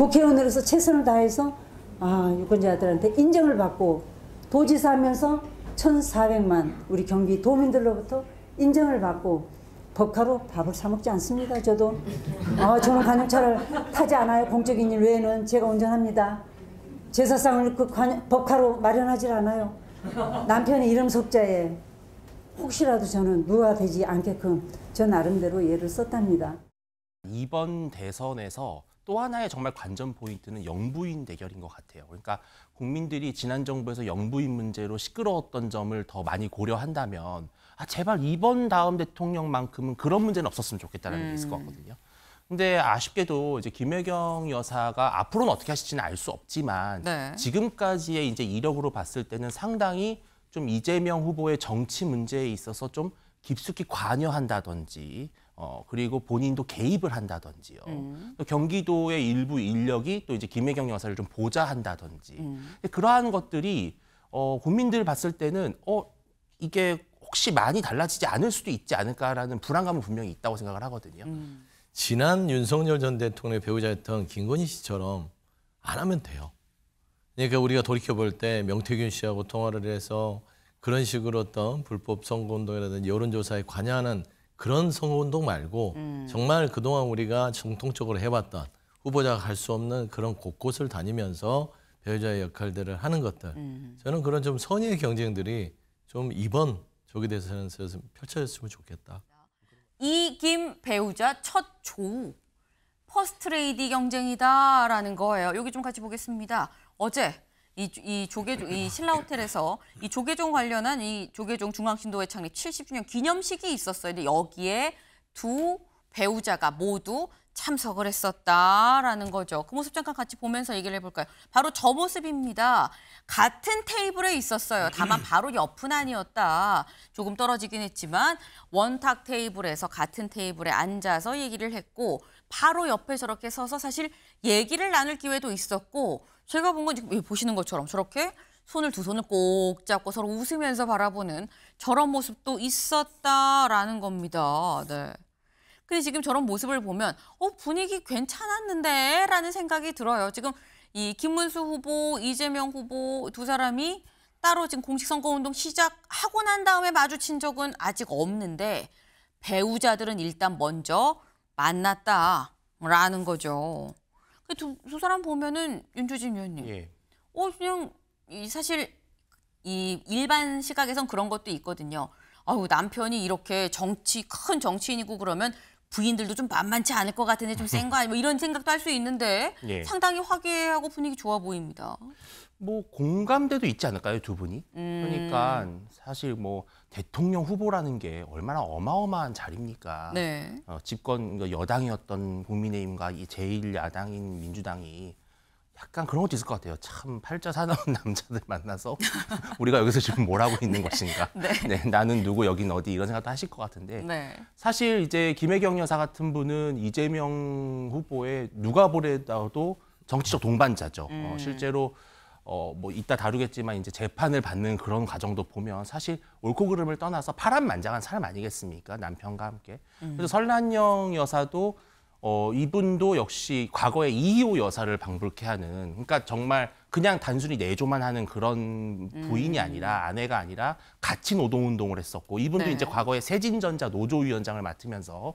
국회의원으로서 최선을 다해서 유권자들한테 인정을 받고 도지사 하면서 1,400만 우리 경기 도민들로부터 인정을 받고 법카로 밥을 사 먹지 않습니다. 저는 관용차를 타지 않아요. 공적인 일 외에는 제가 운전합니다. 제사상을 법카로 마련하지 않아요. 남편의 이름 석자에 혹시라도 저는 누가 되지 않게끔 저 나름대로 예를 썼답니다. 이번 대선에서 또 하나의 정말 관전 포인트는 영부인 대결인 것 같아요. 그러니까 국민들이 지난 정부에서 영부인 문제로 시끄러웠던 점을 더 많이 고려한다면 제발 이번 다음 대통령만큼은 그런 문제는 없었으면 좋겠다는 게 있을 것 같거든요. 근데 아쉽게도 이제 김혜경 여사가 앞으로는 어떻게 하실지는 알 수 없지만 네. 지금까지의 이제 이력으로 봤을 때는 상당히 좀 이재명 후보의 정치 문제에 있어서 좀 깊숙이 관여한다든지 그리고 본인도 개입을 한다든지요. 또 경기도의 일부 인력이 또 이제 김혜경 여사를 좀 보좌한다든지 그러한 것들이 국민들 봤을 때는 이게 혹시 많이 달라지지 않을 수도 있지 않을까라는 불안감은 분명히 있다고 생각을 하거든요. 지난 윤석열 전 대통령의 배우자였던 김건희 씨처럼 안 하면 돼요. 그러니까 우리가 돌이켜볼 때 명태균 씨하고 통화를 해서 그런 식으로 어떤 불법 선거운동이라든지 여론조사에 관여하는 그런 선거운동 말고 정말 그동안 우리가 정통적으로 해왔던 후보자가 할 수 없는 그런 곳곳을 다니면서 배우자의 역할들을 하는 것들. 저는 그런 좀 선의의 경쟁들이 좀 이번 조기 대선에서 펼쳐졌으면 좋겠다. 이 김 배우자 첫 조우 퍼스트 레이디 경쟁이다라는 거예요. 여기 좀 같이 보겠습니다. 어제 이 신라호텔에서 이 조계종 관련한 이 조계종 중앙신도회 창립 70주년 기념식이 있었어요. 근데 여기에 두 배우자가 모두 참석을 했었다라는 거죠. 그 모습 잠깐 같이 보면서 얘기를 해볼까요? 바로 저 모습입니다. 같은 테이블에 있었어요. 다만 바로 옆은 아니었다. 조금 떨어지긴 했지만 원탁 테이블에서 같은 테이블에 앉아서 얘기를 했고 바로 옆에 저렇게 서서 사실 얘기를 나눌 기회도 있었고 제가 본 건 지금 보시는 것처럼 저렇게 두 손을 꼭 잡고 서로 웃으면서 바라보는 저런 모습도 있었다라는 겁니다. 네. 근데 지금 저런 모습을 보면 분위기 괜찮았는데 라는 생각이 들어요. 지금 이 김문수 후보, 이재명 후보 두 사람이 따로 지금 공식 선거운동 시작하고 난 다음에 마주친 적은 아직 없는데 배우자들은 일단 먼저 만났다라는 거죠. 두 사람 보면은 윤주진 위원님, 예. 그냥 사실 이 일반 시각에선 그런 것도 있거든요. 남편이 이렇게 큰 정치인이고 그러면 부인들도 좀 만만치 않을 것 같은데 좀 센 거 아니야? 이런 생각도 할 수 있는데 예. 상당히 화기애애하고 분위기 좋아 보입니다. 뭐 공감대도 있지 않을까요, 두 분이? 그러니까 사실 뭐 대통령 후보라는 게 얼마나 어마어마한 자리입니까? 네. 집권 여당이었던 국민의힘과 이 제1야당인 민주당이 약간 그런 것도 있을 것 같아요. 참 팔자 사나운 남자들 만나서 우리가 여기서 지금 뭘 하고 있는 것인가? 네. 나는 누구, 여긴 어디 이런 생각도 하실 것 같은데 네. 사실 이제 김혜경 여사 같은 분은 이재명 후보의 누가 보래도 정치적 동반자죠. 실제로 뭐 이따 다루겠지만 이제 재판을 받는 그런 과정도 보면 사실 옳고 그름을 떠나서 파란만장한 사람 아니겠습니까? 남편과 함께. 그래서 설란영 여사도 이분도 역시 과거에 이희호 여사를 방불케 하는, 그러니까 정말 그냥 단순히 내조만 하는 그런 부인이 아니라, 아내가 아니라 같이 노동운동을 했었고, 이분도 네. 이제 과거에 세진전자 노조위원장을 맡으면서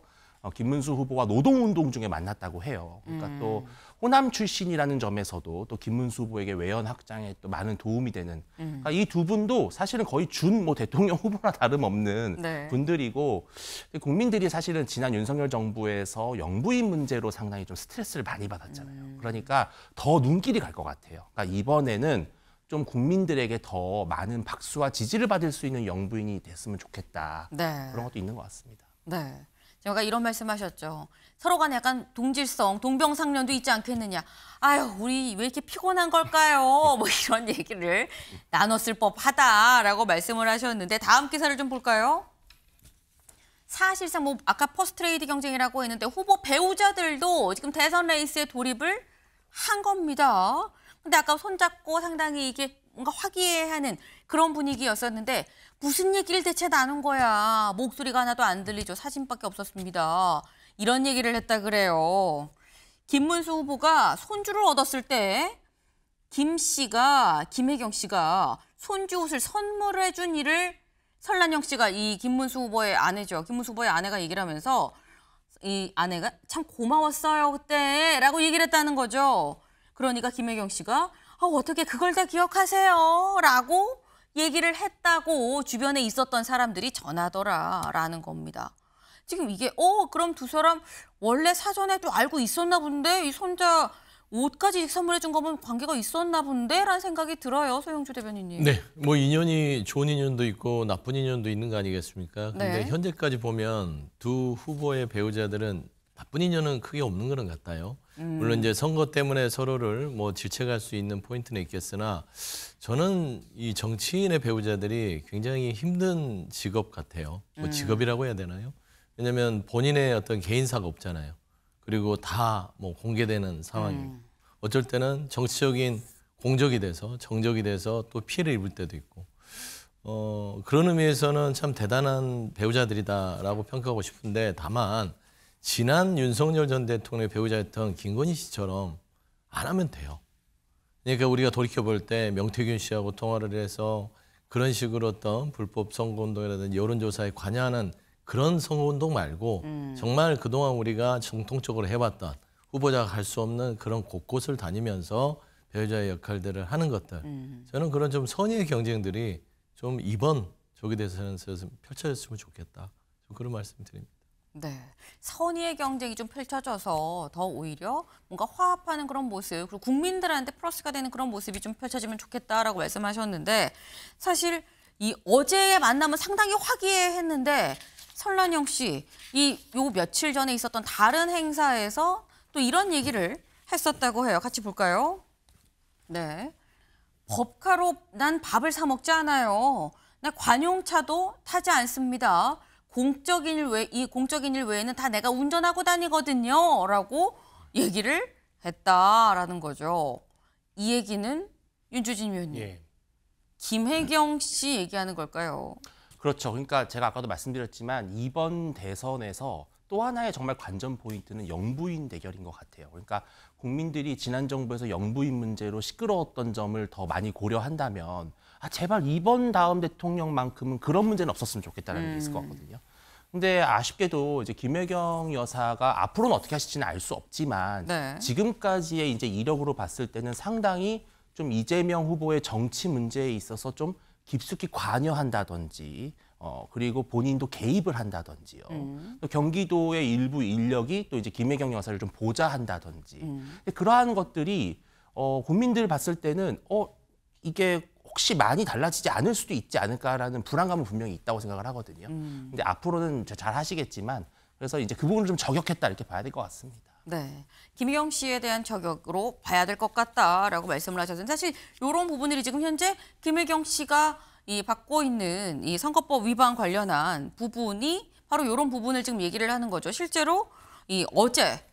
김문수 후보와 노동운동 중에 만났다고 해요. 그러니까 또 호남 출신이라는 점에서도 또 김문수 후보에게 외연 확장에 또 많은 도움이 되는, 그러니까 이 두 분도 사실은 거의 뭐 대통령 후보나 다름없는 네. 분들이고, 국민들이 사실은 지난 윤석열 정부에서 영부인 문제로 상당히 좀 스트레스를 많이 받았잖아요. 그러니까 더 눈길이 갈 것 같아요. 그러니까 이번에는 좀 국민들에게 더 많은 박수와 지지를 받을 수 있는 영부인이 됐으면 좋겠다. 네. 그런 것도 있는 것 같습니다. 네. 제가 이런 말씀하셨죠. 서로 간에 약간 동질성, 동병상련도 있지 않겠느냐. 우리 왜 이렇게 피곤한 걸까요? 뭐 이런 얘기를 나눴을 법하다라고 말씀을 하셨는데 다음 기사를 좀 볼까요? 사실상 뭐 아까 퍼스트레이디 경쟁이라고 했는데 후보 배우자들도 지금 대선 레이스에 돌입을 한 겁니다. 근데 아까 손잡고 상당히 이게 뭔가 화기애애하는 그런 분위기였었는데 무슨 얘기를 대체 나눈 거야. 목소리가 하나도 안 들리죠. 사진밖에 없었습니다. 이런 얘기를 했다 그래요. 김문수 후보가 손주를 얻었을 때 김혜경 씨가 손주 옷을 선물해 준 일을 설란영 씨가 이 김문수 후보의 아내죠. 김문수 후보의 아내가 얘기를 하면서 이 아내가 참 고마웠어요 그때라고 얘기를 했다는 거죠. 그러니까 김혜경 씨가 어떻게 그걸 다 기억하세요? 라고 얘기를 했다고 주변에 있었던 사람들이 전하더라라는 겁니다. 지금 이게 그럼 두 사람 원래 사전에도 알고 있었나 본데 이 손자 옷까지 선물해 준 거면 관계가 있었나 본데 라는 생각이 들어요. 소영주 대변인님. 네, 뭐 인연이 좋은 인연도 있고 나쁜 인연도 있는 거 아니겠습니까? 근데 네. 현재까지 보면 두 후보의 배우자들은 나쁜 인연은 크게 없는 거는 같아요. 물론 이제 선거 때문에 서로를 뭐 질책할 수 있는 포인트는 있겠으나 저는 이 정치인의 배우자들이 굉장히 힘든 직업 같아요. 뭐 직업이라고 해야 되나요? 왜냐하면 본인의 어떤 개인사가 없잖아요. 그리고 다 뭐 공개되는 상황이고 어쩔 때는 정치적인 공적이 돼서 정적이 돼서 또 피해를 입을 때도 있고 그런 의미에서는 참 대단한 배우자들이다라고 평가하고 싶은데 다만 지난 윤석열 전 대통령의 배우자였던 김건희 씨처럼 안 하면 돼요. 그러니까 우리가 돌이켜볼 때 명태균 씨하고 통화를 해서 그런 식으로 어떤 불법 선거운동이라든지 여론조사에 관여하는 그런 선거운동 말고 정말 그동안 우리가 정통적으로 해봤던 후보자가 갈 수 없는 그런 곳곳을 다니면서 배우자의 역할들을 하는 것들. 저는 그런 좀 선의의 경쟁들이 좀 이번 조기 대선에서 펼쳐졌으면 좋겠다. 좀 그런 말씀드립니다. 네, 선의의 경쟁이 좀 펼쳐져서 더 오히려 뭔가 화합하는 그런 모습, 그리고 국민들한테 플러스가 되는 그런 모습이 좀 펼쳐지면 좋겠다라고 말씀하셨는데 사실 이 어제의 만남은 상당히 화기애애했는데 설란영 씨, 요 며칠 전에 있었던 다른 행사에서 또 이런 얘기를 했었다고 해요. 같이 볼까요? 네, 법카로 난 밥을 사 먹지 않아요. 나 관용차도 타지 않습니다. 공적인 일 외에는 다 내가 운전하고 다니거든요. 라고 얘기를 했다라는 거죠. 이 얘기는 윤주진 위원님, 예. 김혜경 씨 얘기하는 걸까요? 그렇죠. 그러니까 제가 아까도 말씀드렸지만 이번 대선에서 또 하나의 정말 관전 포인트는 영부인 대결인 것 같아요. 그러니까 국민들이 지난 정부에서 영부인 문제로 시끄러웠던 점을 더 많이 고려한다면 제발 이번 다음 대통령만큼은 그런 문제는 없었으면 좋겠다는 게 있을 것 같거든요. 근데 아쉽게도 이제 김혜경 여사가 앞으로는 어떻게 하실지는 알 수 없지만 네. 지금까지의 이제 이력으로 봤을 때는 상당히 좀 이재명 후보의 정치 문제에 있어서 좀 깊숙이 관여한다든지 그리고 본인도 개입을 한다든지요. 또 경기도의 일부 인력이 또 이제 김혜경 여사를 좀 보좌한다든지 그러한 것들이 국민들 봤을 때는 이게 혹시 많이 달라지지 않을 수도 있지 않을까라는 불안감은 분명히 있다고 생각을 하거든요. 근데 앞으로는 잘 하시겠지만 그래서 이제 그 부분을 좀 저격했다 이렇게 봐야 될 것 같습니다. 네, 김혜경 씨에 대한 저격으로 봐야 될 것 같다라고 말씀을 하셨는데 사실 이런 부분들이 지금 현재 김혜경 씨가 받고 있는 이 선거법 위반 관련한 부분이 바로 이런 부분을 지금 얘기를 하는 거죠. 실제로 어제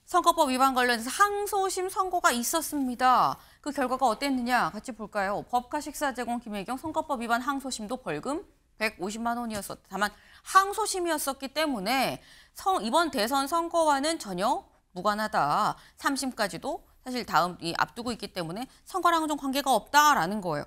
선거법 위반 관련해서 항소심 선고가 있었습니다. 그 결과가 어땠느냐 같이 볼까요? 법카 식사 제공 김혜경 선거법 위반 항소심도 벌금 150만 원이었었다. 다만 항소심이었었기 때문에 이번 대선 선거와는 전혀 무관하다. 3심까지도 사실 앞두고 있기 때문에 선거랑은 좀 관계가 없다라는 거예요.